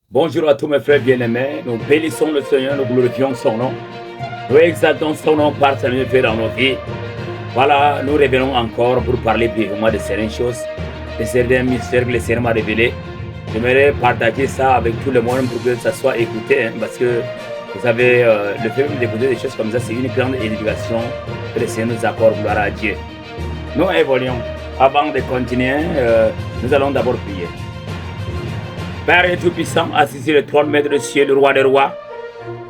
Bonjour à tous mes frères bien-aimés. Nous bénissons le Seigneur, nous glorifions son nom. Nous exaltons son nom par sa fait dans nos vies. Voilà, nous revenons encore pour parler brièvement de certaines choses, de certains mystères que le Seigneur m'a révélés. J'aimerais partager ça avec tout le monde pour que ça soit écouté, parce que vous savez, le fait d'écouter des choses comme ça, c'est une grande éducation que le Seigneur nous accorde, gloire à Dieu. Nous évoluons. Avant de continuer, nous allons d'abord prier. Père et Tout-Puissant, assis sur le trône, maître de ciel, le roi des rois,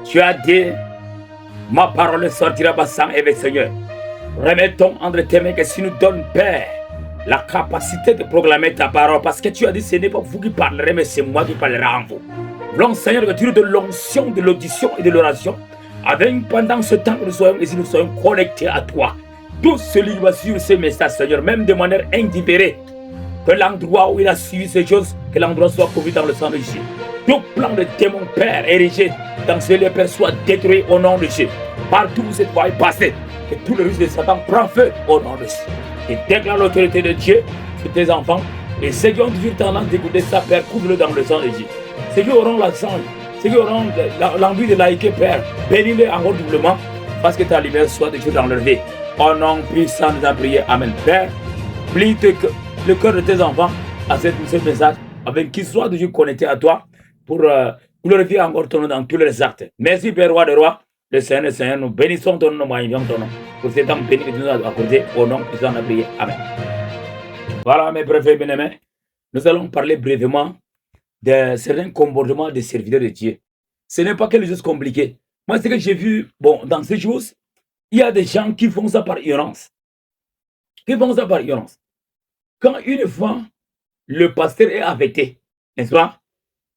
tu as dit, ma parole ne sortira pas sans effet, Seigneur. Remettons entre tes mains que si nous donne, Père, la capacité de proclamer ta parole, parce que tu as dit, ce n'est pas vous qui parlerez, mais c'est moi qui parlerai en vous. Voulons, Seigneur, que tu nous donnes l'onction de l'audition et de l'oration, avec pendant ce temps que nous soyons ici, nous soyons connectés à toi. Tout celui qui va suivre ces messages, Seigneur, même de manière indifférée, que l'endroit où il a suivi ces choses, que l'endroit soit couvert dans le sang de Jésus. Tout plan de démon, Père, érigé dans ce lieu, Père, soit détruit au nom de Jésus. Partout où cette voie est passée, que tout le risque de Satan prend feu au nom de Jésus. Et déclare l'autorité de Dieu sur tes enfants. Et ceux qui ont toujours tendance d'écouter ça, Père, couvre-le dans le sang de Jésus. Ceux qui auront la sang, ceux qui auront l'envie de liker, Père, bénis-les encore doublement, parce que ta lumière soit de Dieu dans leur vie. Au nom puissant, nous avons prié. Amen. Père, plie le cœur de tes enfants à ce message, avec qu'ils soient toujours connectés à toi pour glorifier encore ton nom dans tous les actes. Merci, Père, roi des rois, le Seigneur, nous bénissons ton nom, nous magnifions ton nom. Pour ces temps bénis que tu nous as accordé, au nom de Jésus, prié. Amen. Voilà, mes préférés bien-aimés, nous allons parler brièvement de certains comportements des serviteurs de Dieu. Ce n'est pas quelque chose de compliqué. Moi, ce que j'ai vu, bon, dans ces choses, il y a des gens qui font ça par ignorance. Quand une fois le pasteur est affecté, n'est-ce pas?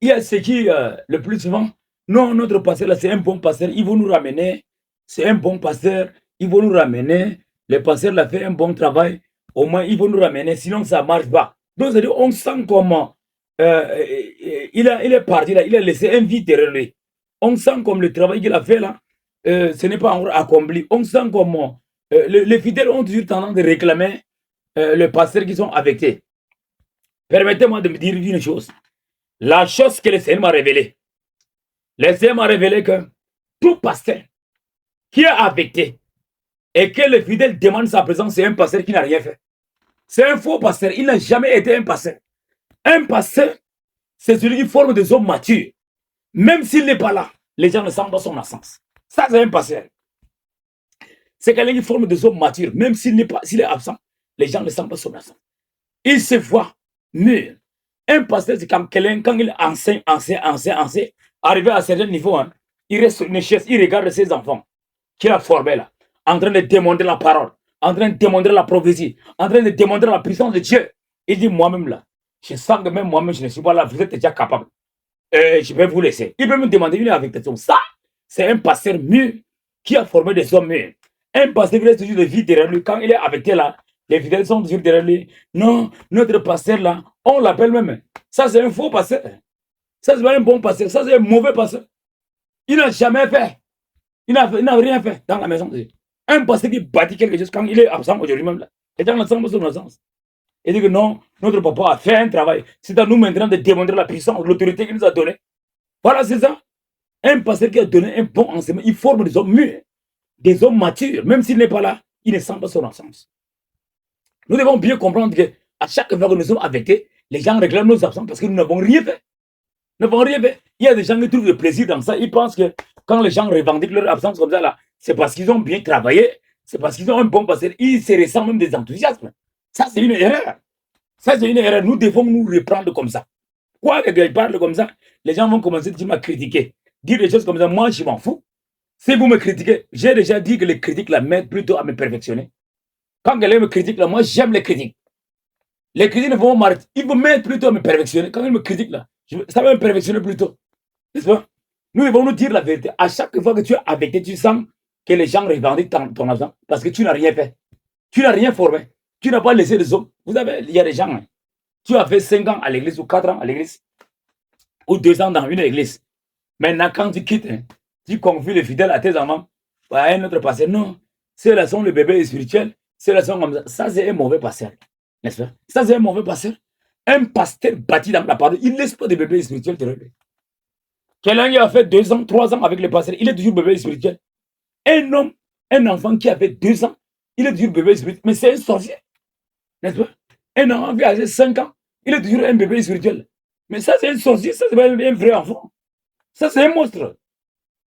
Il y a ce qui, le plus souvent, non, notre pasteur là, c'est un bon pasteur, il va nous ramener, c'est un bon pasteur, il va nous ramener, le pasteur là fait un bon travail, au moins il va nous ramener, sinon ça ne marche pas. Donc, c'est-à-dire, on sent comment il est parti là, il a laissé un vide derrière lui. On sent comme le travail qu'il a fait là, ce n'est pas encore accompli. On sent comment les fidèles ont toujours tendance de réclamer les pasteurs qui sont affectés. Permettez-moi de me dire une chose. La chose que le Seigneur m'a révélée. Le Seigneur m'a révélé que tout pasteur qui est affecté et que le fidèle demande sa présence, c'est un pasteur qui n'a rien fait. C'est un faux pasteur. Il n'a jamais été un pasteur. Un pasteur, c'est celui qui forme des hommes matures. Même s'il n'est pas là, les gens ne sentent pas son absence. Ça, c'est un pasteur. C'est quelqu'un qui forme des hommes matures. Même s'il est absent, les gens ne sentent pas son absence. Il se voit mûr. Un pasteur, c'est comme quelqu'un, quand il enseigne, arrivé à un certain niveau, hein, il reste sur une chaise, il regarde ses enfants qu'il a formés là, en train de démontrer la parole, en train de démontrer la prophétie, en train de démontrer la puissance de Dieu. Il dit, moi-même là, je sens que même moi-même, je ne suis pas là, vous êtes déjà capable. Je vais vous laisser. Il peut me demander une affectation. Ça, c'est un pasteur mûr qui a formé des hommes mûrs. Un pasteur qui reste toujours de vie derrière lui, quand il est affecté là, les fidèles sont toujours derrière lui. Non, notre pasteur là, on l'appelle même. Ça, c'est un faux pasteur. Ça, c'est pas un bon pasteur. Ça, c'est un mauvais pasteur. Il n'a jamais fait. Il n'a rien fait dans la maison de Dieu. Un pasteur qui bâtit quelque chose quand il est absent aujourd'hui même là. Et dans l'ensemble de son absence. Il dit que non, notre papa a fait un travail. C'est à nous maintenant de démontrer la puissance, l'autorité qu'il nous a donnée. Voilà, c'est ça. Un pasteur qui a donné un bon enseignement, il forme des hommes mûrs, des hommes matures. Même s'il n'est pas là, il ne sent pas son absence. Nous devons bien comprendre qu'à chaque fois que nous sommes affectés, les gens réclament nos absences parce que nous n'avons rien fait. Nous n'avons rien fait. Il y a des gens qui trouvent le plaisir dans ça. Ils pensent que quand les gens revendiquent leur absence comme ça, là, c'est parce qu'ils ont bien travaillé, c'est parce qu'ils ont un bon passé. Ils se ressentent même des enthousiasmes. Ça, c'est une erreur. Ça, c'est une erreur. Nous devons nous reprendre comme ça. Quoi que je parle comme ça, les gens vont commencer à me critiquer. Dire des choses comme ça, moi, je m'en fous. Si vous me critiquez, j'ai déjà dit que les critiques la m'aident plutôt à me perfectionner. Quand quelqu'un me critique, là, moi, j'aime les critiques. Les critiques ne vont m'arrêter. Ils vont m'aider plutôt à me perfectionner. Quand ils me critiquent, là, ça va me perfectionner plutôt. N'est-ce pas? Nous devons nous dire la vérité. À chaque fois que tu es affecté, tu sens que les gens revendiquent ton argent parce que tu n'as rien fait. Tu n'as rien formé. Tu n'as pas laissé les hommes. Vous savez, il y a des gens, hein, tu as fait 5 ans à l'église ou 4 ans à l'église ou 2 ans dans une église. Maintenant, quand tu quittes, hein, tu confies les fidèles à tes enfants, à un autre pasteur. Non, ceux-là sont les bébés spirituels. Ceux-là sont comme ça. Ça, c'est un mauvais pasteur. N'est-ce pas? Ça, c'est un mauvais pasteur. Un pasteur bâti dans la parole, il ne laisse pas de bébés spirituels te relever. Quelqu'un qui a fait 2 ans, 3 ans avec le pasteur, il est toujours bébé spirituel. Un homme, un enfant qui a fait 2 ans, il est toujours bébé spirituel. Mais c'est un sorcier. N'est-ce pas? Un enfant qui a 5 ans, il est toujours un bébé spirituel. Mais ça, c'est un sorcier, ça, c'est pas un vrai enfant. Ça, c'est un monstre.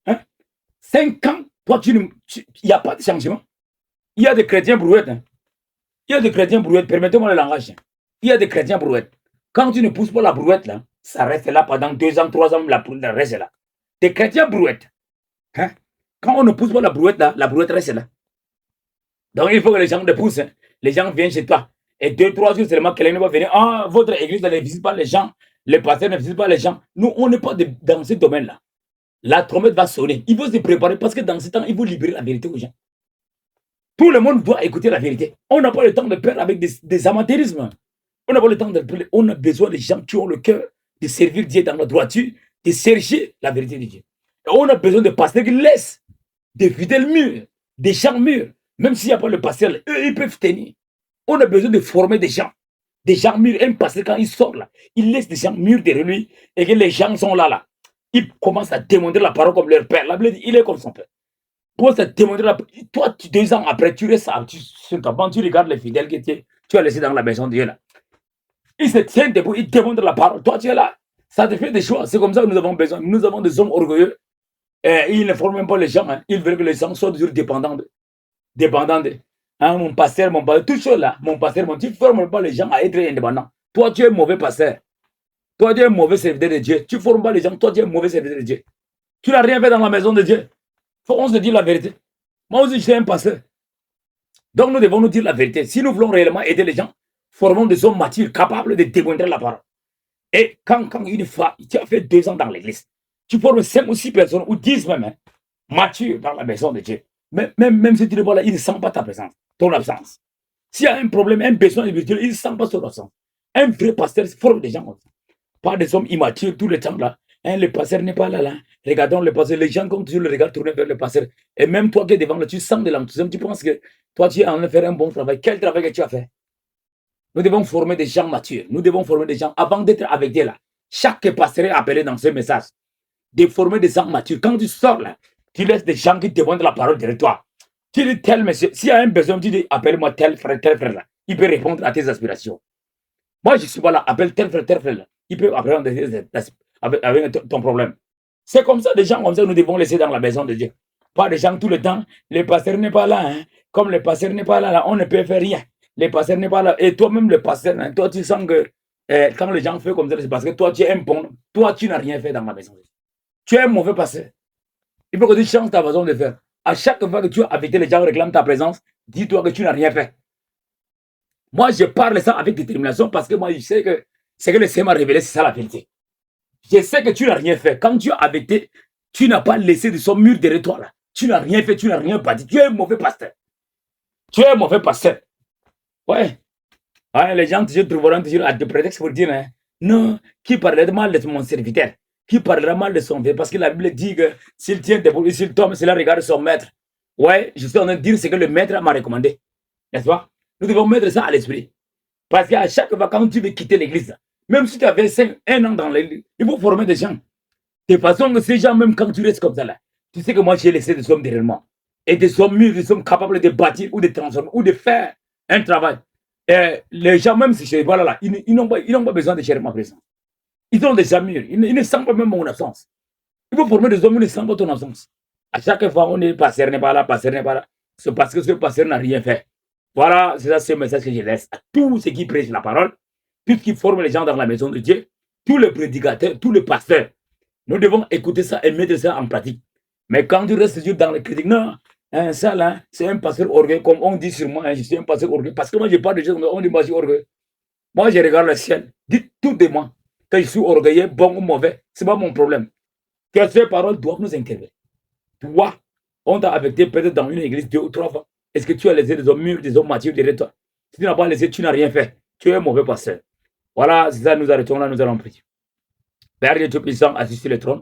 Hein? 5 ans, toi, il n'y a pas de changement. Il y a des chrétiens brouettes. Hein? Il y a des chrétiens brouettes, permettez-moi le langage. Il y a des chrétiens brouettes. Quand tu ne pousses pas la brouette, là, ça reste là pendant 2 ans, 3 ans, la brouette reste là. Des chrétiens brouettes. Hein? Quand on ne pousse pas la brouette là, la brouette reste là. Donc il faut que les gens te poussent. Hein. Les gens viennent chez toi. Et 2, 3 jours seulement, quelqu'un va venir. Ah, votre église ne visite pas les gens. Les pasteurs ne visitent pas les gens. Nous, on n'est pas dans ce domaine-là. La trompette va sonner. Il faut se préparer parce que dans ce temps, il faut libérer la vérité aux gens. Tout le monde doit écouter la vérité. On n'a pas le temps de perdre avec des amateurismes. On n'a pas le temps de. On a besoin de gens qui ont le cœur de servir Dieu dans la droiture, de chercher la vérité de Dieu. Et on a besoin de pasteurs qui laissent des fidèles mûrs, des gens mûrs. Même s'il n'y a pas le pasteur, eux, ils peuvent tenir. On a besoin de former des gens mûrs. Un pasteur, quand il sort là, il laisse des gens mûrs derrière lui et que les gens sont là. Ils commencent à démontrer la parole comme leur père. La Bible dit, il est comme son père. Pour te démontrer la parole. Toi, 2 ans après, tu restes sur ta bande, tu regardes les fidèles que tu as laissés dans la maison de Dieu là. Ils se tiennent debout, ils démontrent la parole. Toi, tu es là. Ça te fait des choix. C'est comme ça que nous avons besoin. Nous avons des hommes orgueilleux. Et ils ne forment même pas les gens. Hein. Ils veulent que les gens soient toujours dépendants de. Hein, mon pasteur, tout ça là. Mon pasteur, tu ne formes pas les gens à être indépendants. Toi, tu es un mauvais pasteur. Toi, tu es un mauvais serviteur de Dieu. Tu ne formes pas les gens. Toi, tu es un mauvais serviteur de Dieu. Tu n'as rien fait dans la maison de Dieu. Faut qu'on se dise la vérité. Moi aussi, je suis un pasteur. Donc, nous devons nous dire la vérité. Si nous voulons réellement aider les gens, formons des hommes matures, capables de démontrer la parole. Et quand une fois, tu as fait 2 ans dans l'église, tu formes 5 ou 6 personnes, ou 10 même, hein, matures dans la maison de Dieu. Même si tu ne vois là, ils ne sentent pas ta présence, ton absence. S'il y a un problème, un besoin spirituel, ils ne sentent pas ton absence. Un vrai pasteur forme des gens comme ça. Pas des hommes immatures tout le temps là. Hein, le pasteur n'est pas là. Regardons le pasteur. Les gens, comme toujours, le regard tourné vers le pasteur. Et même toi qui es devant là, tu sens de l'enthousiasme. Tu penses que toi, tu es en train de faire un bon travail. Quel travail que tu as fait? Nous devons former des gens matures. Nous devons former des gens avant d'être avec Dieu là. Chaque pasteur est appelé dans ce message de former des gens matures. Quand tu sors là, tu laisses des gens qui te demandent la parole derrière toi. Tu dis tel monsieur, s'il y a un besoin, tu dis appelle-moi tel frère là. Il peut répondre à tes aspirations. Moi, je ne suis pas là, appelle tel frère là. Il peut apprendre avec ton problème. C'est comme ça, des gens comme ça, nous devons laisser dans la maison de Dieu. Pas des gens tout le temps. Le pasteur n'est pas là. Hein. Comme le pasteur n'est pas là, on ne peut faire rien. Le pasteur n'est pas là. Et toi-même, le pasteur, hein, toi, tu sens que quand les gens font comme ça, c'est parce que toi, tu es un bon. Toi, tu n'as rien fait dans la maison. Tu es un mauvais pasteur. Il faut que tu changes ta façon de faire. À chaque fois que tu as invité les gens réclament ta présence, dis-toi que tu n'as rien fait. Moi, je parle ça avec détermination parce que moi, je sais que ce que le Seigneur m'a révélé, c'est ça la vérité. Je sais que tu n'as rien fait. Quand tu as invité, tu n'as pas laissé de son mur derrière toi là. Tu n'as rien fait, tu n'as rien bâti. Tu es un mauvais pasteur. Tu es un mauvais pasteur. Ouais. Les gens toujours trouveront toujours à des prétextes pour dire hein, non, qui parlera mal de mon serviteur, qui parlera mal de son père, parce que la Bible dit que s'il tient debout, s'il tombe, cela regarde son maître. Ouais, je suis en train de dire ce que le maître m'a recommandé. N'est-ce pas? Nous devons mettre ça à l'esprit. Parce qu'à chaque fois, quand tu veux quitter l'église, même si tu avais 1 an dans l'église, il faut former des gens. De façon que ces gens, même quand tu restes comme ça là, tu sais que moi j'ai laissé des hommes derrière moi. Et des hommes mûrs, des hommes capables de bâtir ou de transformer ou de faire un travail. Et les gens, même si je voilà là, ils n'ont pas besoin de chercher ma présence. Ils ont déjà mûrs. Ils ne sentent pas même mon absence. Il faut former des hommes qui ne sentent pas ton absence. À chaque fois, on est pasteur n'est pas là, pasteur n'est pas là. C'est parce que ce pasteur n'a rien fait. Voilà, c'est ça ce message que je laisse à tous ceux qui prêchent la parole, tous ceux qui forment les gens dans la maison de Dieu, tous les prédicateurs, tous les pasteurs. Nous devons écouter ça et mettre ça en pratique. Mais quand tu restes toujours dans les critiques, non, hein, ça là, c'est un pasteur orgueilleux, comme on dit sur moi, hein, je suis un pasteur orgueilleux. Parce que moi, je parle de gens, on dit moi, je suis orgueilleux. Moi, je regarde le ciel. Dites tout de moi. Que je suis orgueilleux, bon ou mauvais, ce n'est pas mon problème. Que ces paroles doivent nous intervenir. Toi, on t'a affecté peut-être dans une église 2 ou 3 fois. Est-ce que tu as laissé des hommes mûrs, des hommes matures derrière toi? Si tu n'as pas laissé, tu n'as rien fait. Tu es un mauvais pasteur. Voilà, c'est ça, nous arrêtons là, nous allons prier. Père Dieu Tout-Puissant, assis sur le trône.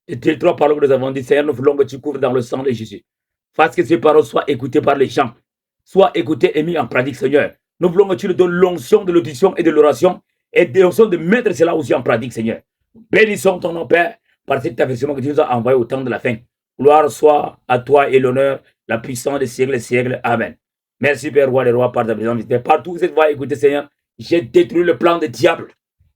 Et tes 3 paroles que nous avons dit, Seigneur, nous voulons que tu couvres dans le sang de Jésus. Fasse que ces paroles soient écoutées par les gens, soient écoutées et mises en pratique, Seigneur. Nous voulons que tu nous donnes l'onction de l'audition et de l'oration et l'onction de mettre cela aussi en pratique, Seigneur. Bénissons ton nom, Père. par cet avertissement que tu nous as envoyé au temps de la fin. Gloire soit à toi et l'honneur, la puissance des siècles et siècles. Amen. Merci, Père, roi des rois, par ta présence. Partout où cette voix écoutez, Seigneur, j'ai détruit le plan des diables.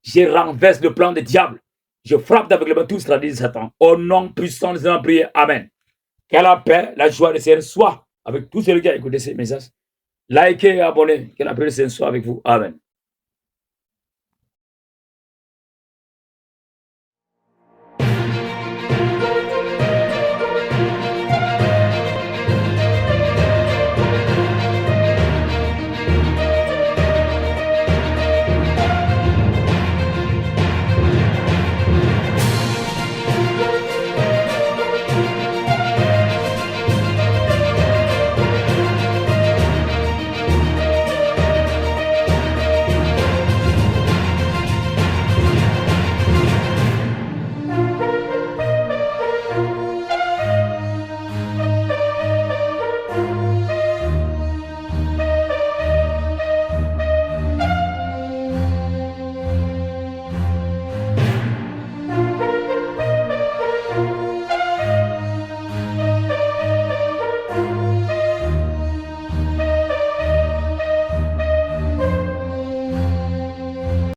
J'ai renversé le plan des diables. Je frappe avec le bâton tout stratégie de Satan. Au nom puissant de Seigneur, prier. Amen. Que la paix, la joie de Seigneur soit avec tous ceux qui ont écouté ces messages. Likez et abonnez. Que la paix de Seigneur soit avec vous. Amen.